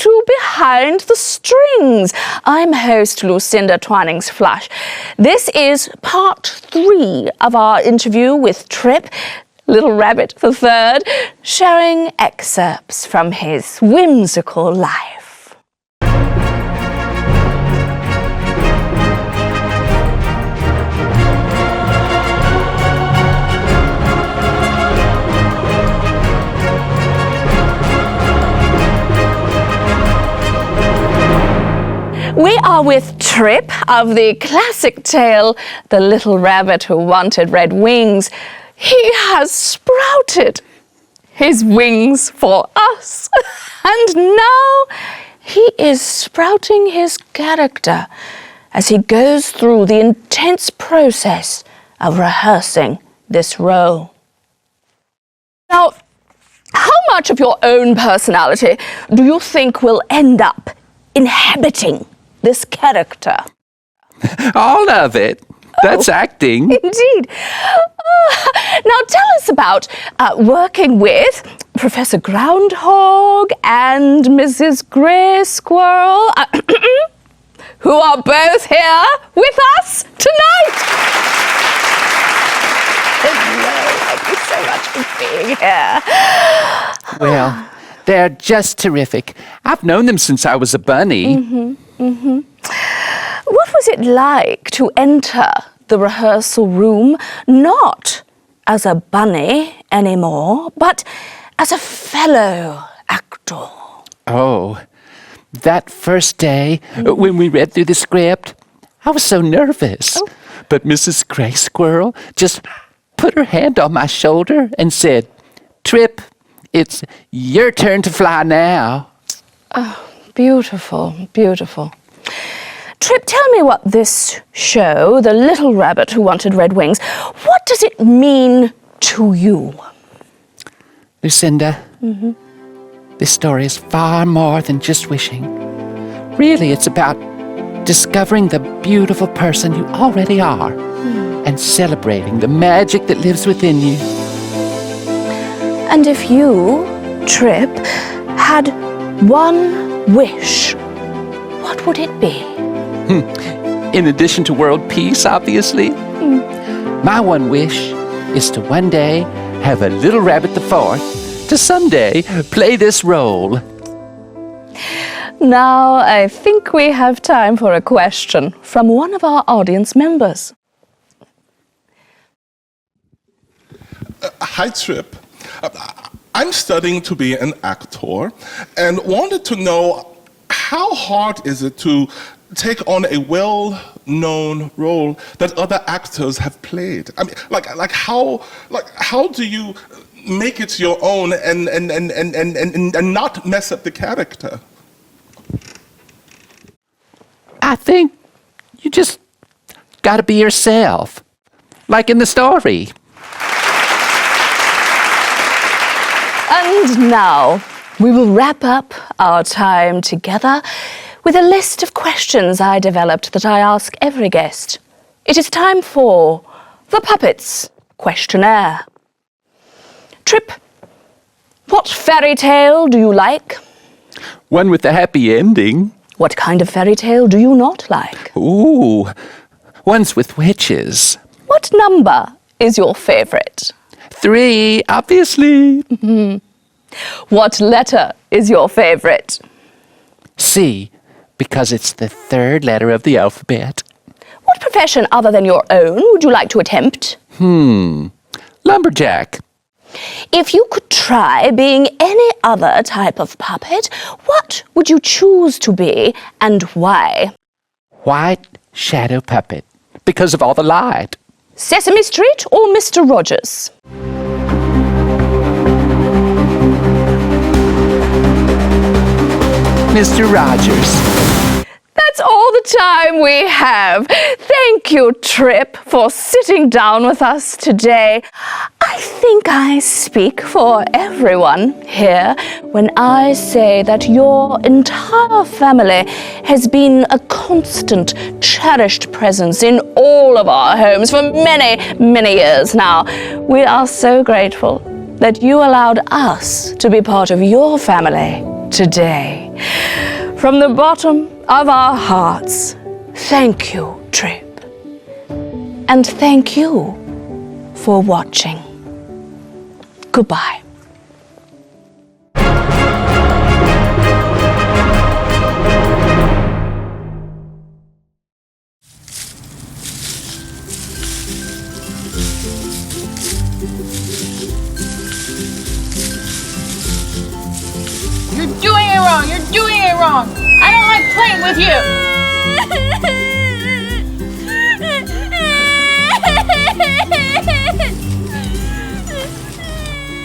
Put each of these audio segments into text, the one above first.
to Behind the Strings. I'm host Lucinda Twinings-Flush. This is part 3 of our interview with Trip, Little Rabbit the Third, sharing excerpts from his whimsical life. We are with Trip of the classic tale, The Little Rabbit Who Wanted Red Wings. He has sprouted his wings for us. And now he is sprouting his character as he goes through the intense process of rehearsing this role. Now, how much of your own personality do you think will end up inhabiting this character? All of it. That's acting. Indeed. Now tell us about working with Professor Groundhog and Mrs. Grey Squirrel, who are both here with us tonight. Hello, thank you so much for being here. Well, they're just terrific. I've known them since I was a bunny. What was it like to enter the rehearsal room not as a bunny anymore, but as a fellow actor? Oh, that first day when we read through the script, I was so nervous. But Mrs. Grey Squirrel just put her hand on my shoulder and said, "Trip, it's your turn to fly now." Oh, beautiful, beautiful. Trip, tell me what this show, The Little Rabbit Who Wanted Red Wings, what does it mean to you? Lucinda, this story is far more than just wishing. Really, it's about discovering the beautiful person you already are and celebrating the magic that lives within you. And if you, Trip, had one wish, what would it be? In addition to world peace, obviously, my one wish is to one day have a Little Rabbit the Fourth to someday play this role. Now, I think we have time for a question from one of our audience members. Hi, Trip. I'm studying to be an actor and wanted to know how hard is it to take on a well-known role that other actors have played? I mean, how do you make it your own and not mess up the character? I think you just gotta be yourself, like in the story. And now, we will wrap up our time together with a list of questions I developed that I ask every guest. It is time for the Puppets Questionnaire. Trip, what fairy tale do you like? One with a happy ending. What kind of fairy tale do you not like? Ooh, ones with witches. What number is your favorite? 3, obviously. What letter is your favorite? C, because it's the 3rd letter of the alphabet. What profession other than your own would you like to attempt? Lumberjack. If you could try being any other type of puppet, what would you choose to be and why? White shadow puppet, because of all the light. Sesame Street or Mr. Rogers? Mr. Rogers. That's all the time we have. Thank you, Trip, for sitting down with us today. I think I speak for everyone here when I say that your entire family has been a constant, cherished presence in all of our homes for many, many years now. We are so grateful that you allowed us to be part of your family today. From the bottom of our hearts, thank you, Trip. And thank you for watching. Goodbye. You're doing it wrong! You're doing it wrong! I don't like playing with you!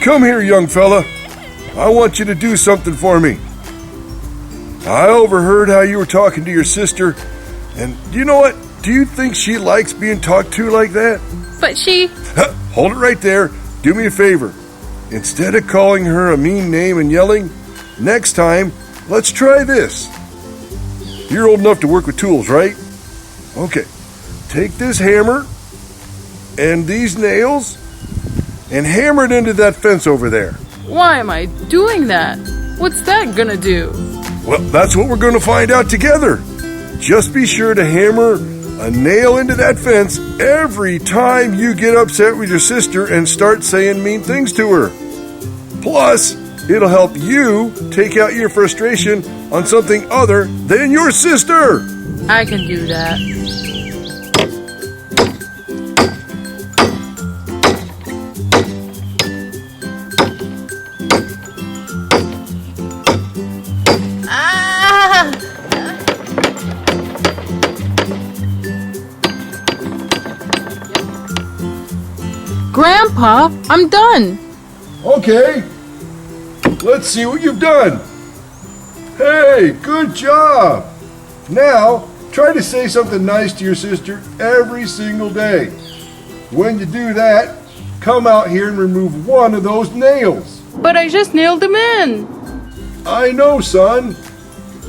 Come here, young fella. I want you to do something for me. I overheard how you were talking to your sister, and you know what? Do you think she likes being talked to like that? But she... Hold it right there. Do me a favor. Instead of calling her a mean name and yelling, next time, let's try this. You're old enough to work with tools, right? Okay. Take this hammer and these nails and hammer it into that fence over there. Why am I doing that? What's that gonna do? Well, that's what we're going to find out together. Just be sure to hammer a nail into that fence every time you get upset with your sister and start saying mean things to her. Plus, it'll help you take out your frustration on something other than your sister. I can do that. Grandpa, I'm done. Okay, let's see what you've done. Hey, good job. Now, try to say something nice to your sister every single day. When you do that, come out here and remove one of those nails. But I just nailed them in. I know, son.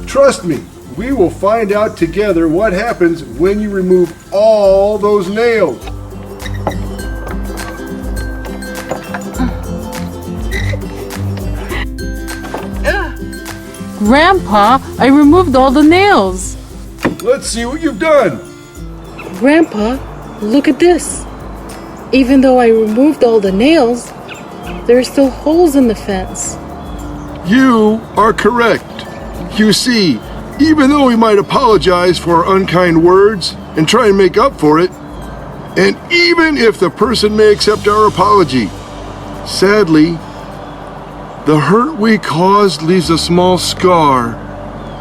Trust me, we will find out together what happens when you remove all those nails. Grandpa, I removed all the nails. Let's see what you've done. Grandpa, look at this. Even though I removed all the nails, there are still holes in the fence. You are correct. You see, even though we might apologize for our unkind words and try and make up for it, and even if the person may accept our apology, sadly, the hurt we caused leaves a small scar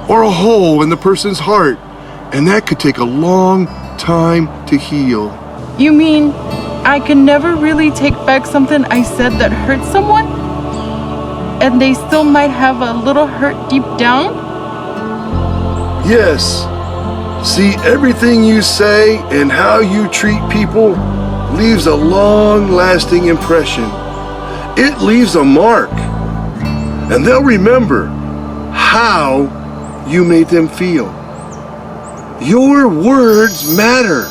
or a hole in the person's heart, and that could take a long time to heal. You mean I can never really take back something I said that hurt someone? And they still might have a little hurt deep down? Yes. See, everything you say and how you treat people leaves a long-lasting impression. It leaves a mark. And they'll remember how you made them feel. Your words matter.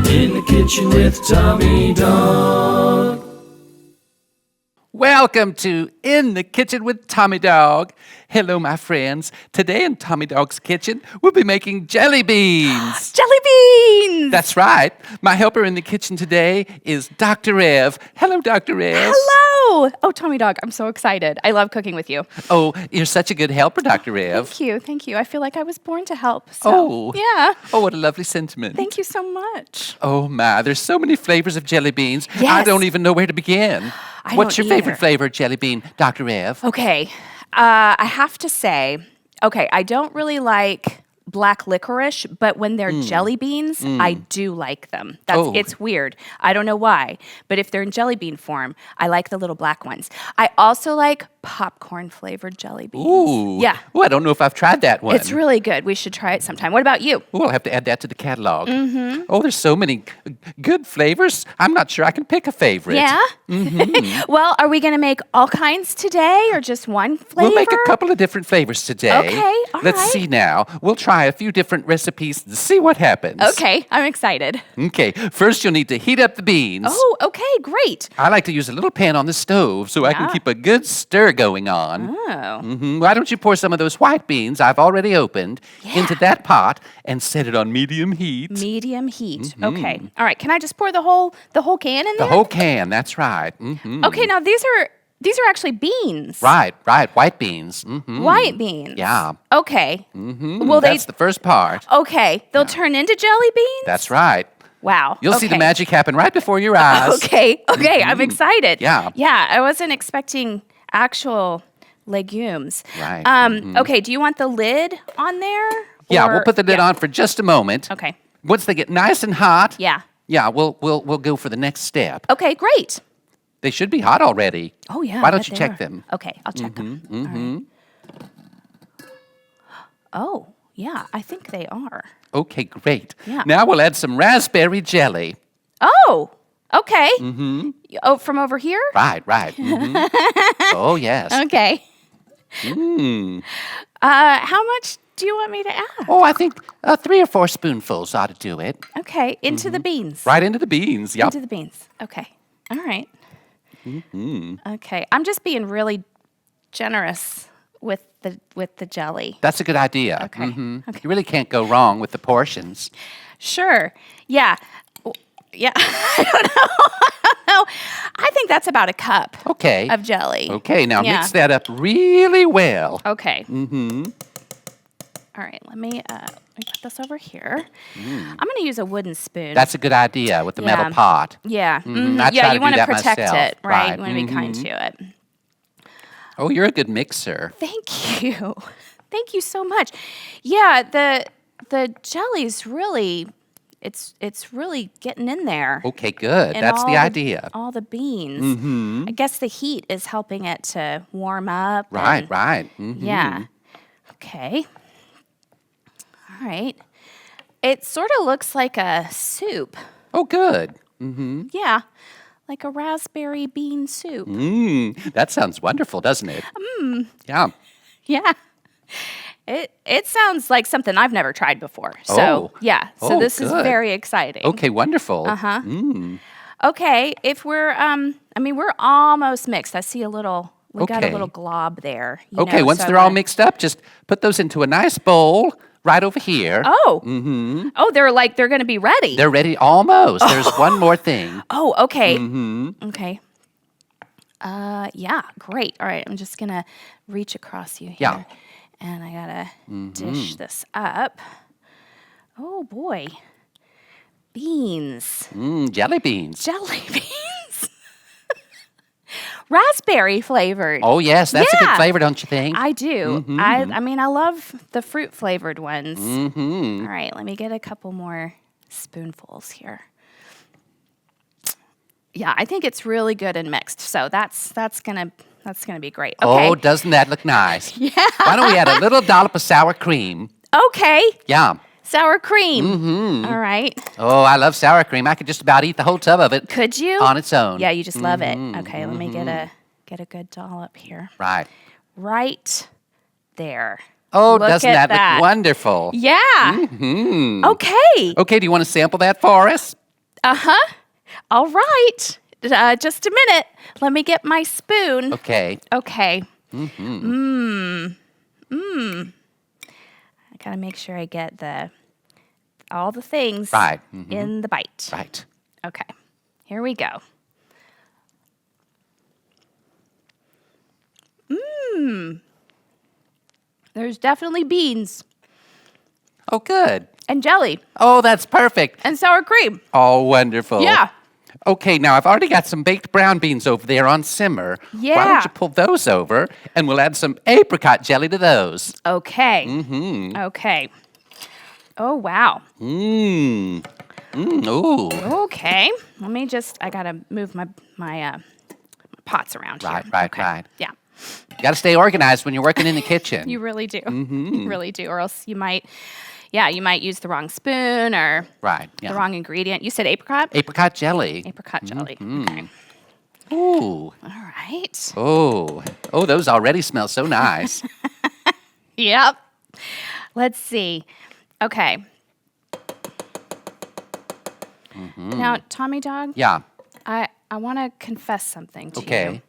In the kitchen with Tommy Dog. Welcome to In the Kitchen with Tommy Dog. Hello, my friends. Today in Tommy Dog's kitchen, we'll be making jelly beans. Jelly beans! That's right. My helper in the kitchen today is Dr. Ev. Hello, Dr. Ev. Hello! Oh, Tommy Dog, I'm so excited. I love cooking with you. Oh, you're such a good helper, Dr. Ev. Thank you. I feel like I was born to help. So, Oh. yeah. Oh, what a lovely sentiment. Thank you so much. Oh, my. There's so many flavors of jelly beans. I Yes. don't even know where to begin. I What's don't your favorite either. flavor of jelly bean, Dr. Ev? Okay. I have to say, I don't really like black licorice, but when they're jelly beans, I do like them. It's weird. I don't know why, but if they're in jelly bean form, I like the little black ones. I also like popcorn flavored jelly beans. Ooh. Yeah. Oh, I don't know if I've tried that one. It's really good. We should try it sometime. What about you? Oh, I'll have to add that to the catalog. Oh, there's so many good flavors. I'm not sure I can pick a favorite. Yeah? Well, are we going to make all kinds today or just one flavor? We'll make a couple of different flavors today. Okay, all Let's right. see now. We'll try try a few different recipes and see what happens. Okay, I'm excited. Okay, first you'll need to heat up the beans. Oh, okay, great. I like to use a little pan on the stove so I can Yeah. keep a good stir going on. Oh. Why don't you pour some of those white beans I've already opened into that pot and set it on medium heat? Medium heat. Okay. All right. Can I just pour the whole can in The there? whole can, that's right. Okay. Now these are actually beans. Right, white beans. White beans. Yeah. Okay. Will That's the first part. Okay. They'll turn into jelly beans. That's right. Wow. You'll see the okay. magic happen right before your eyes. Okay. Okay. I'm excited. Yeah. Yeah. I wasn't expecting actual legumes. Right. Okay. Do you want the lid on there? Yeah, Or- we'll put the lid on for just a moment. Okay. Once they get nice and hot, Yeah. we'll go for the next step. Okay. Great. They should be hot already. Oh yeah. Why I don't bet you they check are. them? Okay. I'll check them. All right. Oh yeah. I think they are. Okay, great. Yeah. Now we'll add some raspberry jelly. Oh. Okay. Oh, from over here. Right. Oh, yes. Okay. How much do you want me to add? Oh, I think 3 or 4 spoonfuls ought to do it. Okay, into the beans. Right into the beans. Yep. Into the beans. Okay. All right. Okay. I'm just being really generous with the jelly. That's a good idea. Okay. Okay. You really can't go wrong with the portions. Sure. Yeah. Yeah. I don't know. I think that's about a cup Okay. of jelly. Okay, now Yeah. mix that up really well. Okay. All right. Let me put this over here. I'm going to use a wooden spoon. That's a good idea with the Yeah. metal pot. Yeah. I try Yeah, to you do want to that protect myself. it, right? Right. You want to be kind to it. Oh, you're a good mixer. Thank you. Thank you so much. Yeah, the jelly's really it's really getting in there. Okay, good. And That's all the idea. All the beans. I guess the heat is helping it to warm up. and- Right. Yeah. Okay. All right. It sort of looks like a soup. Oh, good. Yeah. Like a raspberry bean soup. That sounds wonderful, doesn't it? Yeah. Yeah. It sounds like something I've never tried before. So, Oh. yeah. So Oh, this is good. very exciting. Okay, wonderful. Okay, if we're we're almost mixed. I see we got a Okay. little glob there. Okay, once they're all mixed up, just put those into a nice bowl right over here. Oh. Oh, they're going to be ready. They're ready almost. There's one more thing. Oh, okay. Okay. Yeah, great. All right, I'm just going to reach across you here. Yeah. And I got to dish this up. Oh, boy. Beans. Jelly beans. Jelly beans. Raspberry flavored. Oh, yes, that's a good Yeah. flavor, don't you think? I do. I love the fruit flavored ones. All right, let me get a couple more spoonfuls here. Yeah, I think it's really good and mixed. So that's gonna be great. Okay. Oh, doesn't that look nice? Yeah. Why don't we add a little dollop of sour cream? Okay. Yeah. Sour cream. All right. Oh, I love sour cream. I could just about eat the whole tub of it Could you? on its own. Yeah, you just love it. Okay, let me get a good dollop here. Right. Right there. Oh, Look doesn't at that look wonderful? Yeah. Okay. Okay, do you want to sample that for us? All right. Just a minute. Let me get my spoon. Okay. Okay. I gotta make sure I get all the things Right. in the bite. Right. Okay. Here we go. There's definitely beans Oh, good. and jelly Oh, that's perfect. and sour cream. Oh, wonderful. Yeah. Okay, now I've already got some baked brown beans over there on simmer. Why Yeah. don't you pull those over and we'll add some apricot jelly to those. Okay. Okay. Oh, wow. Ooh. Okay. I gotta move my pots around here. Right. Yeah. You got to stay organized when you're working in the kitchen. You really do. You really do. Or else you might use the wrong spoon or Right. Yeah. the wrong ingredient. You said apricot? Apricot jelly. Apricot jelly. Okay. Ooh. All right. Oh, those already smell so nice. Yep. Let's see. Okay. Now, Tommy Dog, Yeah. I want to confess something to you. Okay.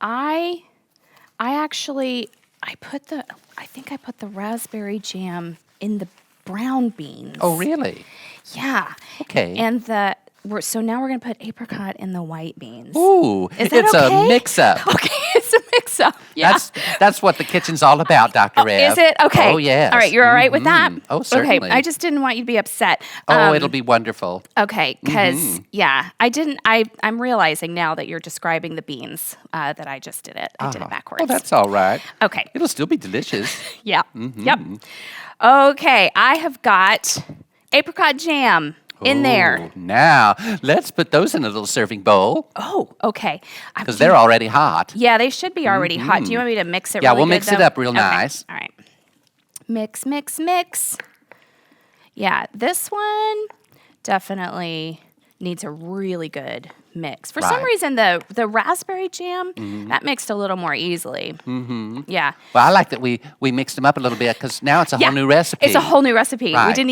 I actually I think I put the raspberry jam in the brown beans. Oh, really? Yeah. Okay. And so now we're gonna put apricot in the white beans. Ooh, Is that it's okay? a mix-up. Okay, it's a mix-up. Yeah. That's what the kitchen's all about, Dr. Ev. Is it? Okay. Oh, yes. All right, you're all right with that? Oh, certainly. Okay, I just didn't want you to be upset. It'll be wonderful. Okay, because I'm realizing now that you're describing the beans that I just did it. I did it backwards. Oh, that's all right. Okay. It'll still be delicious. Yeah. Yep. Okay, I have got apricot jam in there. Now, let's put those in a little serving bowl Oh, okay. because they're already hot. Yeah, they should be already hot. Do you want me to mix it Yeah, really we'll good, mix it though? up real Okay, nice. All right. Mix, mix, mix. Yeah, this one definitely needs a really good mix. For some Right. reason, the raspberry jam, that mixed a little more easily. Mm-hmm. Yeah. Well, I like that we mixed them up a little bit because now it's a whole new recipe. It's a whole new recipe. Right. We didn't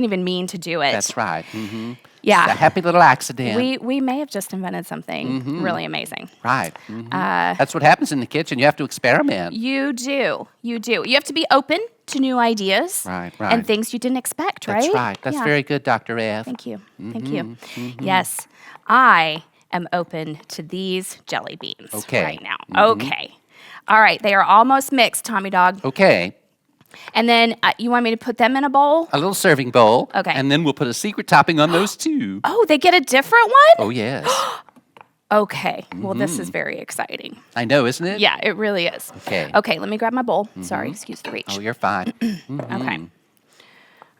even mean to do it. That's right. Mm-hmm. Yeah. A happy little accident. We may have just invented something really amazing. Right. Mm-hmm. That's what happens in the kitchen. You have to experiment. You do. You do. You have to be open to new ideas. Right. And things you didn't expect, right? That's right. That's Yeah. very good, Dr. Ev. Thank you. Thank you. Yes, I am open to these jelly beans right now. Okay. All right. They are almost mixed, Tommy Dog. Okay. And then you want me to put them in a bowl? A little serving bowl. Okay. And then we'll put a secret topping on those too. Oh, they get a different one? Oh, yes. Okay. Well, this is very exciting. I know, isn't it? Yeah, it really is. Okay. Okay, let me grab my bowl. Sorry, excuse the reach. Oh, you're fine. Okay.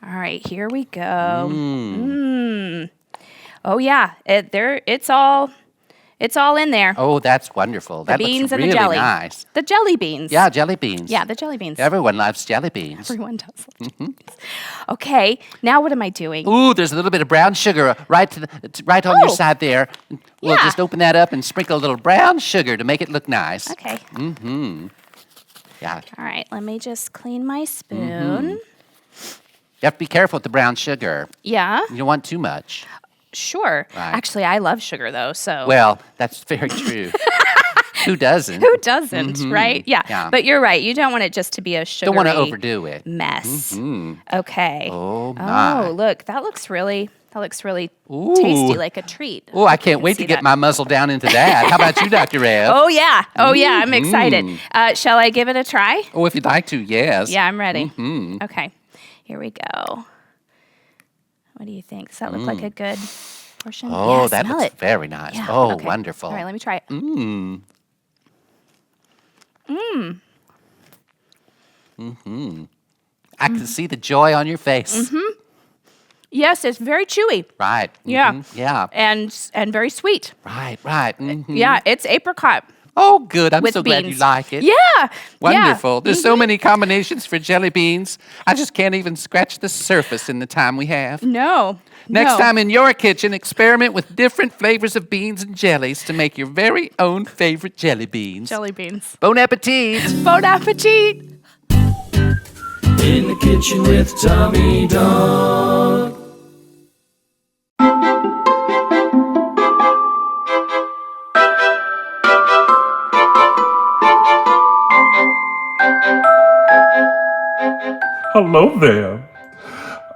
All right, here we go. Oh yeah, it's all in there. Oh, that's wonderful. The That beans looks and really the jelly. nice. The jelly beans. Yeah, jelly beans. Yeah, the jelly beans. Everyone loves jelly beans. Everyone does. Love jelly beans. Okay, now what am I doing? Ooh, there's a little bit of brown sugar right on your Oh. side there. We'll Yeah. just open that up and sprinkle a little brown sugar to make it look nice. Okay. Yeah. All right, let me just clean my spoon. You have to be careful with the brown sugar. Yeah, You don't want too much. sure. Right. Actually, I love sugar though, so. Well, that's very true. Who doesn't? Who doesn't, right? Yeah. Yeah. But you're right. You don't want it just to be a sugary Don't want to overdo it. mess. Okay. Oh, my. Oh, look, that looks really Ooh. tasty, like a treat. Oh, I You can't can wait see to get that. my muzzle down into that. How about you, Dr. Rev? Oh yeah, I'm excited. Shall I give it a try? Oh, if you'd like to, yes. Yeah, I'm ready. Okay, here we go. What do you think? Does that look like a good portion? Oh, Yeah, that smell looks it. very nice. Yeah, Oh, okay. wonderful. All right, let me try it. I can see the joy on your face. Yes, it's very chewy. Right. Yeah. Yeah. And very sweet. Right, right. Yeah, it's apricot. Oh, good. I'm With so glad you beans. like it. Yeah. Wonderful. Yeah. There's so many combinations for jelly beans. I just can't even scratch the surface in the time we have. No. Next no. time in your kitchen, experiment with different flavors of beans and jellies to make your very own favorite jelly beans. Jelly beans. Bon appetit! Bon appetit. In the kitchen with Tommy Dog. Hello there.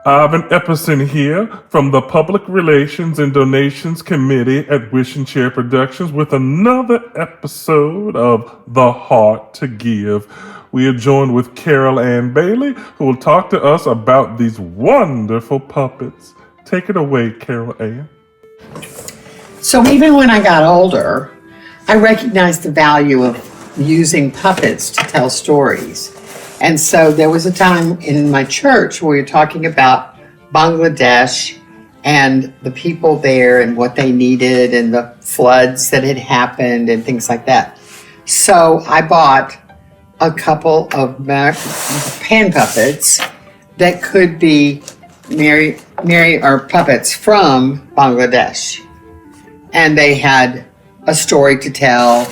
Ivan Epperson here from the Public Relations and Donations Committee at Wish and Share Productions with another episode of The Heart to Give. We are joined with Carol Ann Bailey, who will talk to us about these wonderful puppets. Take it away, Carol Ann. So even when I got older, I recognized the value of using puppets to tell stories. And so there was a time in my church where we were talking about Bangladesh and the people there and what they needed and the floods that had happened and things like that. So I bought a couple of pan puppets that could be puppets from Bangladesh. And they had a story to tell.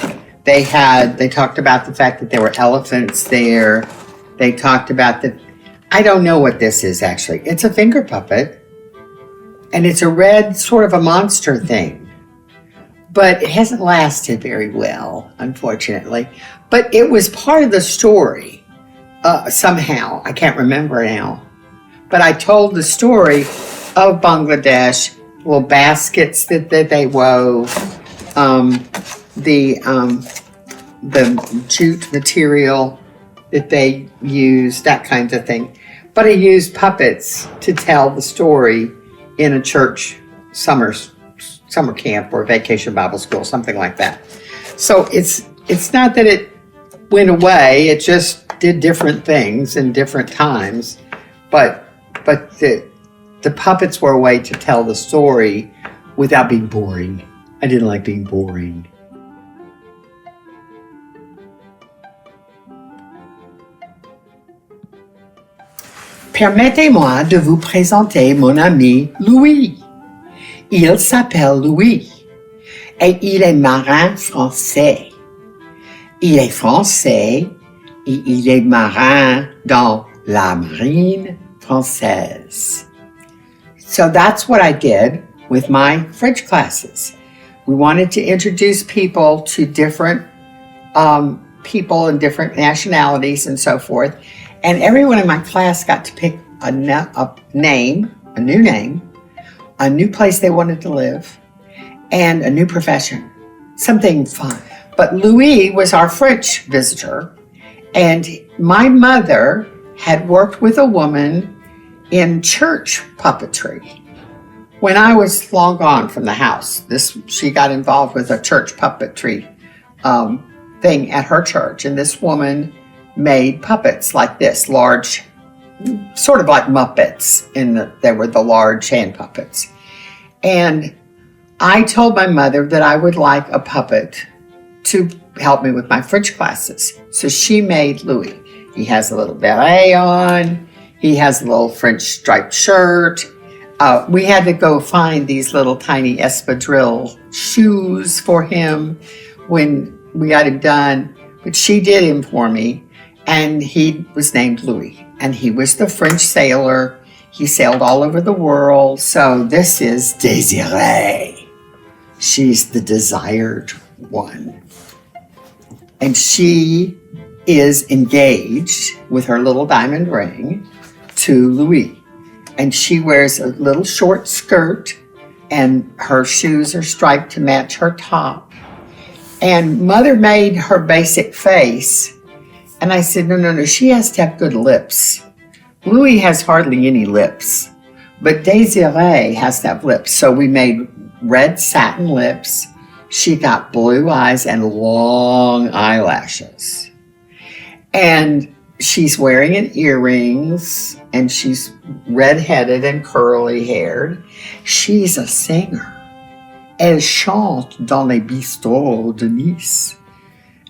They talked about the fact that there were elephants there. They talked about that I don't know what this is actually. It's a finger puppet, and it's a red sort of a monster thing. But it hasn't lasted very well, unfortunately. But it was part of the story somehow. I can't remember now. But I told the story of Bangladesh, little baskets that they wove, the jute material that they used, that kind of thing. But I used puppets to tell the story in a church summer camp or vacation Bible school, something like that. So it's not that it went away, it just did different things in different times. But the puppets were a way to tell the story without being boring. I didn't like being boring. Permettez-moi de vous présenter mon ami Louis. Il s'appelle Louis et il est marin français. Il est français et il est marin dans la marine française. So that's what I did with my French classes. We wanted to introduce people to different people and different nationalities and so forth. And everyone in my class got to pick a name, a new name, a new place they wanted to live, and a new profession, something fun. But Louis was our French visitor, and my mother had worked with a woman in church puppetry. When I was long gone from the house, she got involved with a church puppetry thing at her church, and this woman made puppets like this, large, sort of like Muppets. They were the large hand puppets. And I told my mother that I would like a puppet to help me with my French classes. So she made Louis. He has a little beret on. He has a little French striped shirt. We had to go find these little tiny espadrille shoes for him when we got him done. But she did him for me. And he was named Louis. And he was the French sailor. He sailed all over the world. So this is Désirée. She's the desired one. And she is engaged with her little diamond ring to Louis. And she wears a little short skirt, and her shoes are striped to match her top. And Mother made her basic face. And I said, no, she has to have good lips. Louis has hardly any lips, but Désirée has to have lips. So we made red satin lips. She got blue eyes and long eyelashes. And she's wearing earrings, and she's red-headed and curly-haired. She's a singer. Elle chante dans les bistrots de Nice.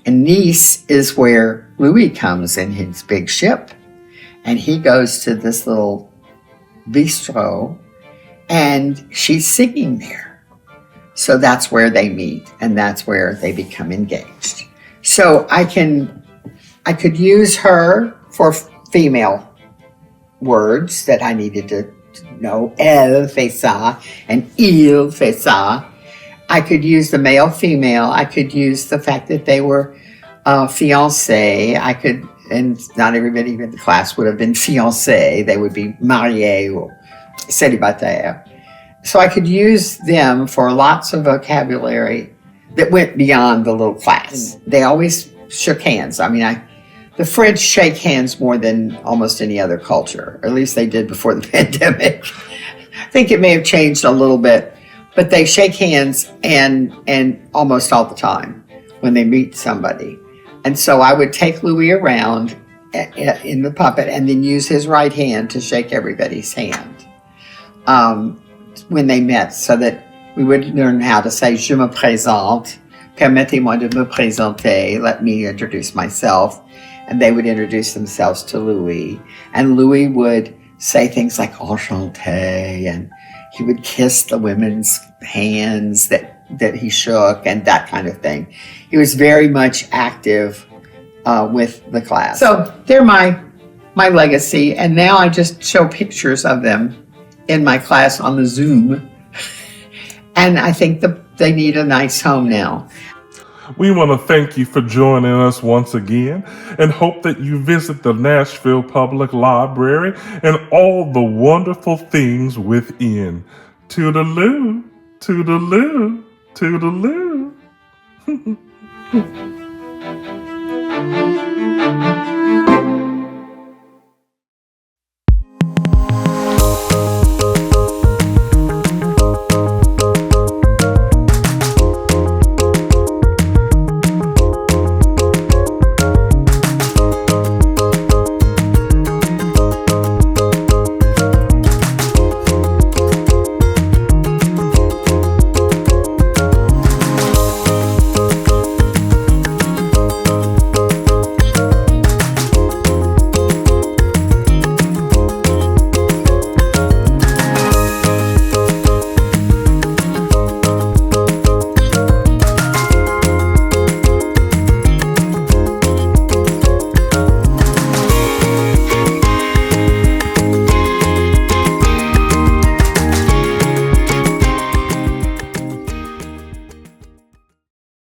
And Nice is where Louis comes in his big ship. And he goes to this little bistro, and she's singing there. So that's where they meet, and that's where they become engaged. So I could use her for female words that I needed to know. Elle fait ça, and il fait ça. I could use the male, female. I could use the fact that they were fiancés. I could, and not everybody in the class would have been fiancés. They would be mariés or célibataires. So I could use them for lots of vocabulary that went beyond the little class. They always shook hands. I mean, the French shake hands more than almost any other culture. Or at least they did before the pandemic. I think it may have changed a little bit. But they shake hands and almost all the time when they meet somebody. And so I would take Louis around in the puppet and then use his right hand to shake everybody's hand when they met, so that we would learn how to say, je me présente, permettez-moi de me présenter, let me introduce myself. And they would introduce themselves to Louis. And Louis would say things like enchanté, and he would kiss the women's hands that he shook and that kind of thing. He was very much active with the class. So they're my my legacy, and now I just show pictures of them in my class on the Zoom. And I think they need a nice home now. We want to thank you for joining us once again and hope that you visit the Nashville Public Library and all the wonderful things within. Toodaloo, toodaloo, toodaloo.